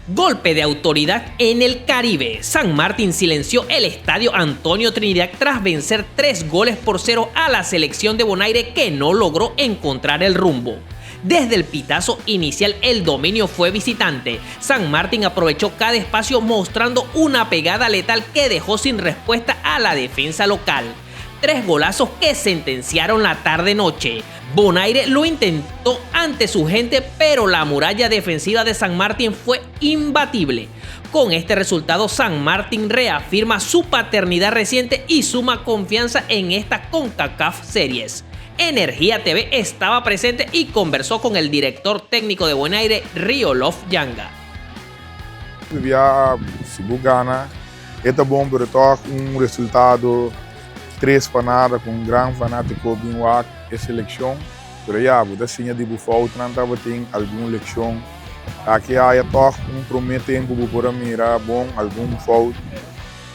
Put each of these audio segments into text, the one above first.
Golpe de autoridad en el Caribe. San Martín silenció el estadio Antonio Trinidad tras vencer 3-0 a la selección de Bonaire, que no logró encontrar el rumbo. Desde el pitazo inicial el dominio fue visitante. San Martín aprovechó cada espacio mostrando una pegada letal que dejó sin respuesta a la defensa local. 3 golazos que sentenciaron la tarde-noche. Bonaire lo intentó ante su gente, pero la muralla defensiva de San Martín fue imbatible. Con este resultado, San Martín reafirma su paternidad reciente y suma confianza en esta CONCACAF Series. Energía TV estaba presente y conversó con el director técnico de Bonaire, Riolof Yanga. Se gana, é bom para tocar resultado 3-0 com grande fanático em seleção. Mas você tinha de falta, não tem alguma lição. Aqui há toque tempo para mirar bom, algum falta.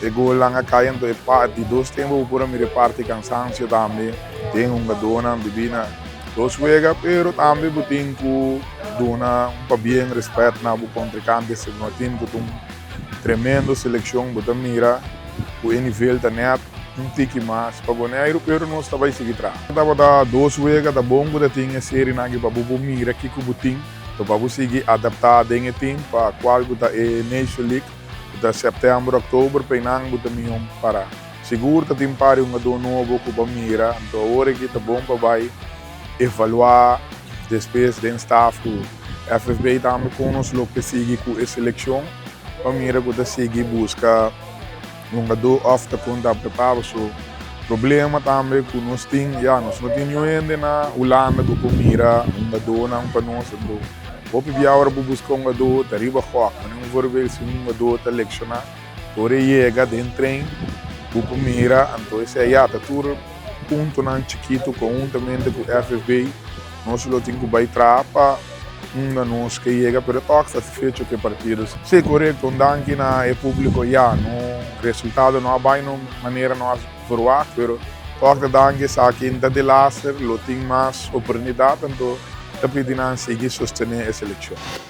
E gol lá caindo de parte, 2 tempos para mirar parte cansaço também. Tem dona bebida 2 juega, pero também tem que dona bem respeito na contrincante, se não tem tremendo seleção, você mira o nível da net. Tique mais para Bonaire, pero não estava a seguir atrás. Estava da 2 juega, da bom que tinha série na que para mira aqui que butim, para seguir adaptar dentro tempo para qual buta é Nation League, da setembro, outubro, penang buta minhom para seguro que tem para do novo que para mira, então agora que tá bom para vai evaluar depois do staff o FFB também conosco que seguir com a seleção, para mira que seguir busca um jogador off da conta preparado, so problema também que nós temos, nós não temos ainda na Holanda que mira jogador não para nós, do vou pedir agora para buscar jogador da riba rock, não vou ver se jogador está selecionado, por aí chega dentro trem, para mira, então esse aí tá tudo ponto não chiquito conjuntamente com o FFB, nós lo temos que bailar para nós que chega, pero toque satisfeito que partidos. Se correto, ondanke na público no resultado não vai de maneira nós provar, pero toque danke sa quinta de laser, lo tem mais oportunidade, então tá pedindo seguir sostener a seleção.